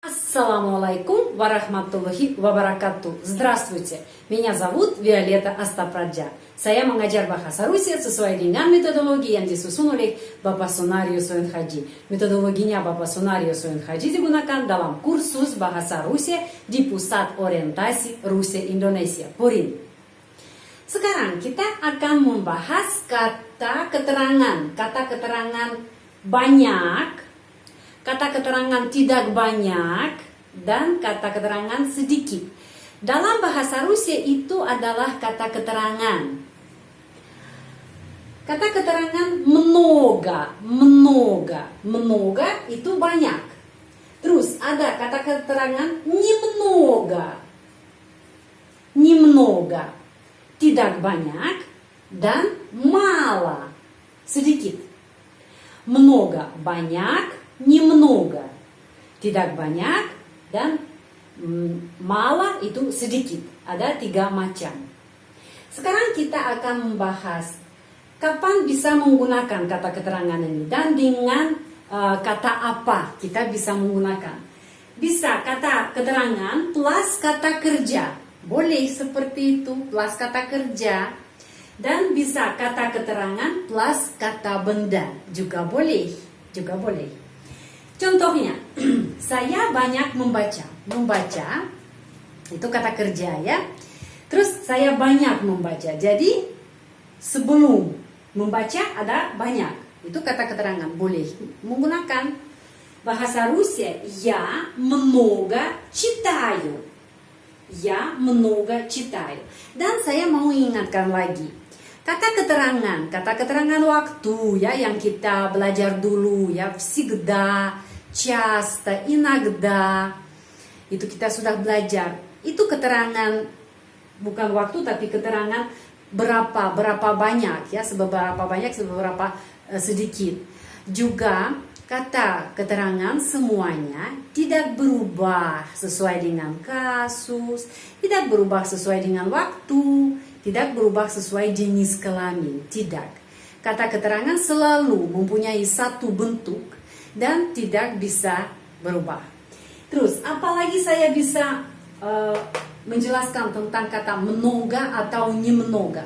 Ассаламу алейкум варахматуллахи вабаракату. Здравствуйте, меня зовут Violeta Astapradja. Saya mengajar bahasa Rusia sesuai dengan metodologi yang disusun oleh Bapak Sunario Soenhaji. Metodologinya Bapak Sunario Soenhaji digunakan dalam kursus bahasa Rusia di Pusat Orientasi Rusia Indonesia, PORIN. Sekarang kita akan membahas kata keterangan banyak, kata keterangan tidak banyak, dan kata keterangan sedikit. Dalam bahasa Rusia itu adalah kata keterangan. Kata keterangan mnoga itu banyak. Terus ada kata keterangan немного, tidak banyak, dan мало, sedikit. Много, banyak, немного, tidak banyak, dan mala itu sedikit. Ada 3 macam. Sekarang kita akan membahas kapan bisa menggunakan kata keterangan ini dan dengan kata apa kita bisa menggunakan. Bisa kata keterangan plus kata kerja, boleh seperti itu, plus kata kerja. Dan bisa kata keterangan plus kata benda, juga boleh. Contohnya, saya banyak membaca. Membaca itu kata kerja ya. Terus saya banyak membaca. Jadi sebelum membaca ada banyak. Itu kata keterangan, boleh menggunakan bahasa Rusia. Я много читаю. Я много читаю. Dan saya mau ingatkan lagi. Kata keterangan waktu ya yang kita belajar dulu ya, всегда, часто, иногда. Itu kita sudah belajar. Itu keterangan bukan waktu tapi keterangan berapa banyak ya, seberapa banyak, seberapa sedikit. Juga kata keterangan semuanya tidak berubah sesuai dengan kasus, tidak berubah sesuai dengan waktu, tidak berubah sesuai jenis kelamin, tidak. Kata keterangan selalu mempunyai satu bentuk dan tidak bisa berubah. Terus, apalagi saya bisa menjelaskan tentang kata mnoga atau немного.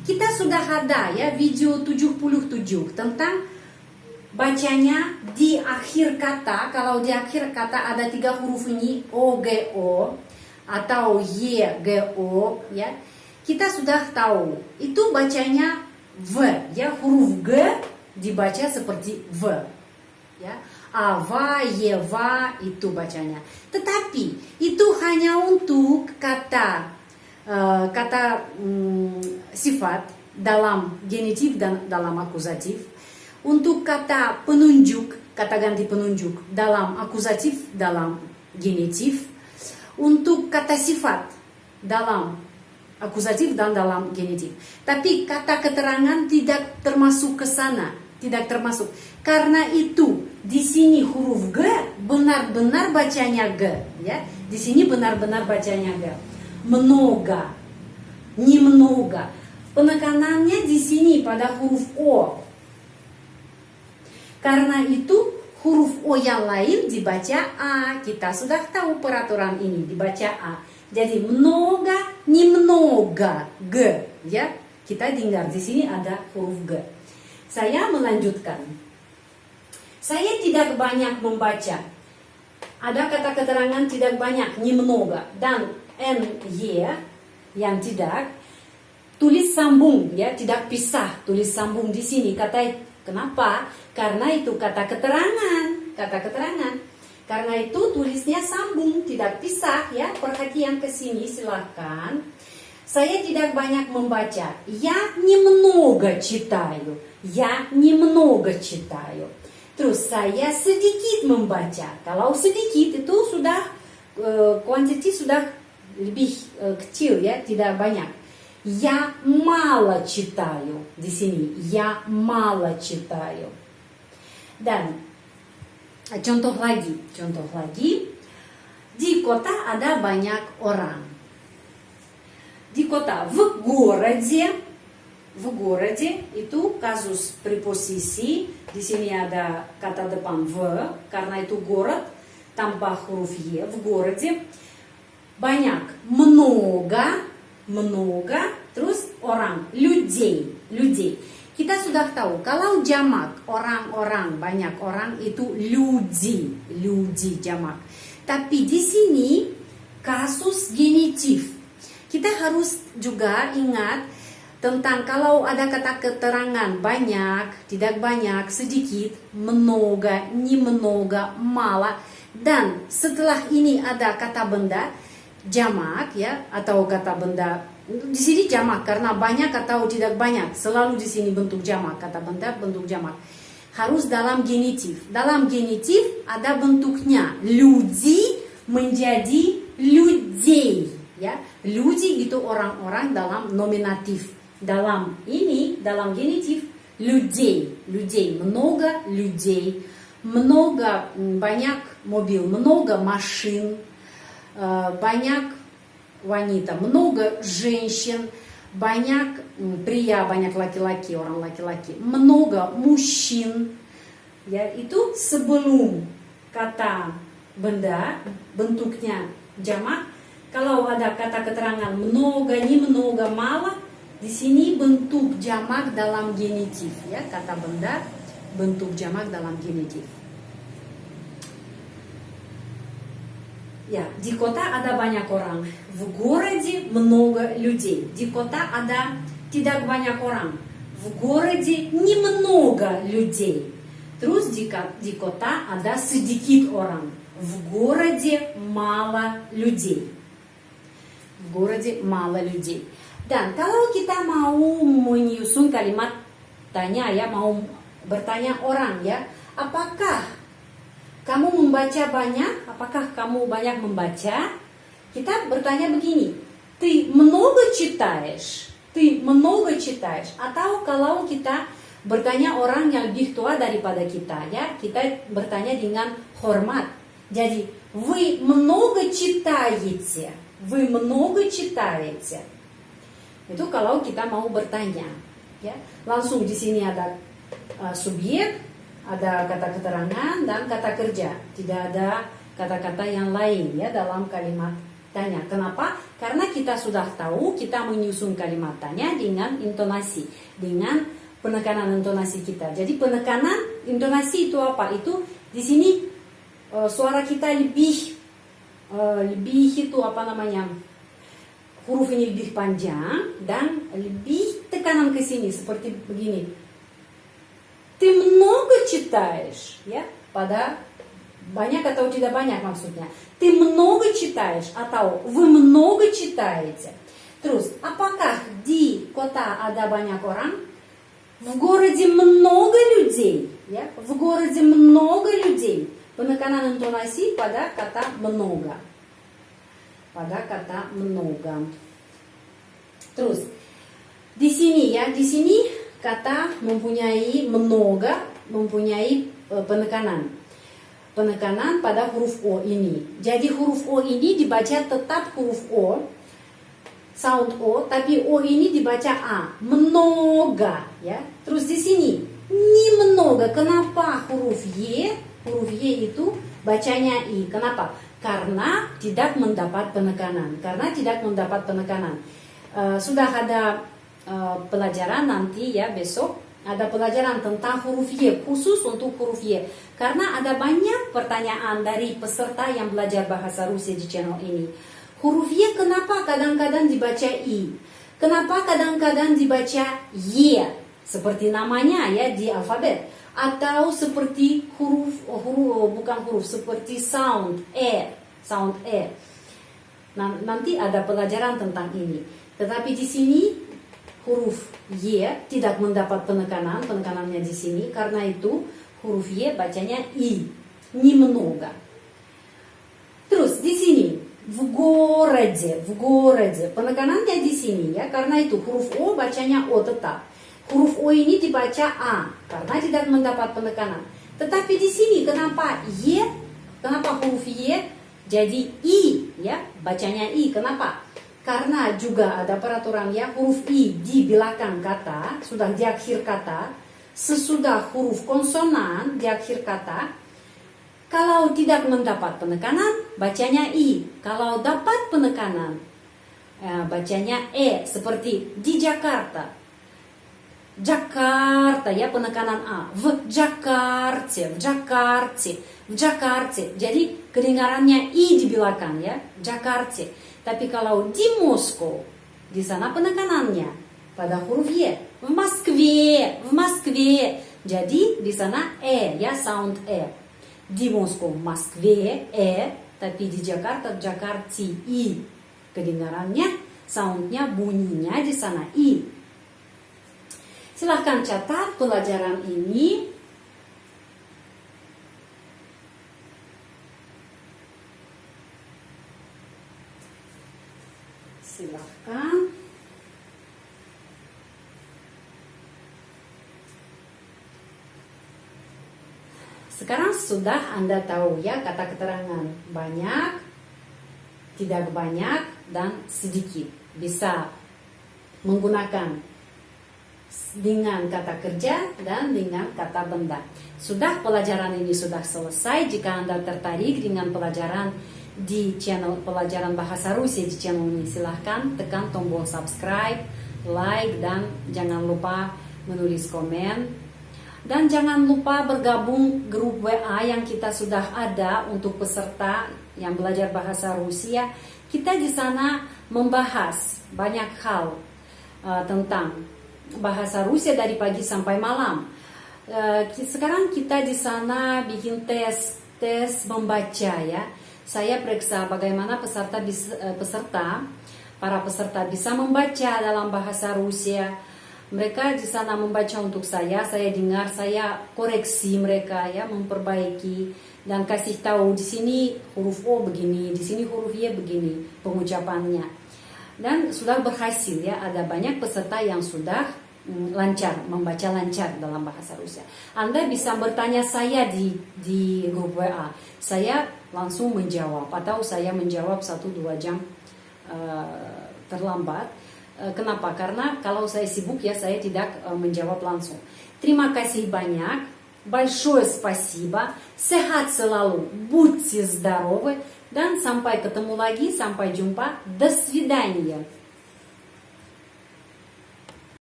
Kita sudah ada ya video 77 tentang bacanya di akhir kata. Kalau di akhir kata ada 3 huruf ini OGO atau YGO ya. Kita sudah tahu itu bacanya V ya, huruf G dibaca seperti V ya. Ava, Yeva itu bacanya. Tetapi itu hanya untuk kata sifat dalam genitif dan dalam akusatif. Untuk kata penunjuk, kata ganti penunjuk dalam akusatif, dalam genitif. Untuk kata sifat dalam akusatif dan dalam genitif. Tapi kata keterangan tidak termasuk ke sana, tidak termasuk. Karena itu di sini huruf G benar-benar bacanya G, ya. Di sini benar-benar bacanya G. Много, немного. Penekanannya di sini pada huruf O. Karena itu huruf O yang lain dibaca A. Kita sudah tahu peraturan ini dibaca A. Jadi много, немного, G, ya. Kita dengar di sini ada huruf G. Saya melanjutkan. Saya tidak banyak membaca. Ada kata keterangan tidak banyak, немного, dan NY yang tidak. Tulis sambung, ya, tidak pisah. Tulis sambung di sini. Kenapa? Karena itu kata keterangan. Karena itu tulisnya sambung, tidak pisah ya. Perhatian ke sini silakan. Saya tidak banyak membaca. Я немного читаю. Я немного читаю. Terus saya sedikit membaca. Kalau sedikit itu sudah kuantiti sudah lebih kecil ya, tidak banyak. Я мало читаю. Di sini я мало читаю. Dan contoh lagi. Di kota ada banyak orang. Di kota, в городе itu kasus preposisi. Di sini ada kata depan в, karena itu город. tanpa huruf Y в городе banyak, много, terus orang, людей. Kita sudah tahu kalau jamak orang-orang, banyak orang itu люди jamak. Tapi di sini kasus genitif. Kita harus juga ingat tentang kalau ada kata keterangan banyak, tidak banyak, sedikit, много, немного, мало, dan setelah ini ada kata benda jamak ya, atau kata benda di sini jamak karena banyak atau tidak banyak, selalu di sini bentuk jamak, kata benda bentuk jamak. Harus dalam genitif. Dalam genitif ada bentuknya. Люди menjadi людей ya. Люди itu orang-orang dalam nominatif. Dalam ini, dalam genitif людей, много людей, много banyak mobil, много машин, banyak wanita, много женщин, banyak pria, banyak laki-laki, orang laki-laki, много мужчин. Ya, itu sebelum kata benda bentuknya jamak. Kalau ada kata keterangan много, немного, мало, di sini bentuk jamak dalam genitif ya, kata benda bentuk jamak dalam genitif. Ya, di kota ada banyak orang. В городе много людей. Di kota ada tidak banyak orang. В городе немного людей. Terus di kota ada sedikit orang. В городе мало людей. В городе мало людей. Dan kalau kita mau menyusun kalimat tanya ya, mau bertanya orang ya, apakah kamu membaca banyak? Apakah kamu banyak membaca? Kita bertanya begini, ты много читаешь? Ты много читаешь? Atau kalau kita bertanya orang yang lebih tua daripada kita ya, kita bertanya dengan hormat. Jadi, вы много читаете? Вы много читаете? Itu kalau kita mau bertanya, ya. Langsung di sini ada subjek, ada kata keterangan dan kata kerja. Tidak ada kata-kata yang lain ya dalam kalimat tanya. Kenapa? Karena kita sudah tahu kita menyusun kalimat tanya dengan intonasi, dengan penekanan intonasi kita. Jadi penekanan intonasi itu apa? Itu di sini suara kita lebih itu apa namanya? Huruf ini lebih panjang dan lebih tekanan ke sini seperti begini. Ты много читаешь, ya? Pada banyak atau tidak banyak maksudnya. Ты много читаешь atau вы много читаете. Terus, apakah di kota ada banyak orang? В городе много людей, ya? В городе много людей. Penekanan intonasi pada kata много. Pada kata много. Terus di sini ya, di sini kata mempunyai много, mempunyai penekanan. Penekanan pada huruf O ini. Jadi huruf O ini dibaca tetap huruf O, sound O, tapi O ini dibaca A. Много ya. Terus di sini немного. Kenapa huruf Y? Huruf Y itu bacanya I. Kenapa? Karena tidak mendapat penekanan. Sudah ada pelajaran nanti ya besok. Ada pelajaran tentang huruf Y, khusus untuk huruf Y. Karena ada banyak pertanyaan dari peserta yang belajar bahasa Rusia di channel ini. Huruf Y kenapa kadang-kadang dibaca I? Kenapa kadang-kadang dibaca Y? Seperti namanya ya di alfabet. Atau seperti seperti sound E. Nanti ada pelajaran tentang ini. Tetapi di sini huruf Y tidak mendapat penekanannya di sini. Karena itu huruf Y bacanya I, немного. Terus di sini в городе, penekanannya di sini ya. Karena itu huruf O bacanya O tetap. Huruf O ini dibaca A karena tidak mendapat penekanan. Tetapi di sini kenapa Y? Kenapa huruf Y jadi I ya? Bacanya I. Kenapa? Karena juga ada peraturan ya, huruf I di belakang kata, sudah di akhir kata, sesudah huruf konsonan di akhir kata Kalau tidak mendapat penekanan, bacanya I. Kalau dapat penekanan, bacanya E. Seperti di Jakarta. Jakarta, ya, penekanan A. В Jakarta, в Jakarta, в Jakarta. Jadi kedengarannya I di belakang, ya, Jakarta. Tapi kalau di Moskow, di sana penekanannya pada huruf Y. В Москве, в Москве. Jadi di sana E, ya, sound E. Di Moskow, Moskve, E. Tapi di Jakarta, Jakarti, I. Kedengarannya, soundnya, bunyinya di sana I. Silahkan catat pelajaran ini. Silahkan. Sekarang sudah Anda tahu, ya, kata keterangan banyak, tidak banyak, dan sedikit. Bisa menggunakan dengan kata kerja dan dengan kata benda. Sudah, pelajaran ini sudah selesai. Jika Anda tertarik dengan pelajaran di channel Pelajaran Bahasa Rusia di channel ini, silahkan tekan tombol subscribe, like, dan jangan lupa menulis komen. Dan jangan lupa bergabung grup WA yang kita sudah ada untuk peserta yang belajar bahasa Rusia. Kita di sana membahas banyak hal tentang bahasa Rusia dari pagi sampai malam. Sekarang kita di sana bikin tes membaca, ya. Saya periksa bagaimana para peserta bisa membaca dalam bahasa Rusia. Mereka di sana membaca untuk saya dengar, saya koreksi mereka, ya, memperbaiki dan kasih tahu di sini huruf O begini, di sini huruf Y begini pengucapannya. Dan sudah berhasil, ya, ada banyak peserta yang sudah lancar, membaca lancar dalam bahasa Rusia. Anda bisa bertanya saya di grup WA. Saya langsung menjawab, atau saya menjawab 1-2 jam terlambat. Kenapa? Karena kalau saya sibuk, ya, saya tidak menjawab langsung. Terima kasih banyak. Большое спасибо. Sehat selalu. Будьте здоровы. Dan sampai ketemu lagi. Sampai jumpa. До свидания.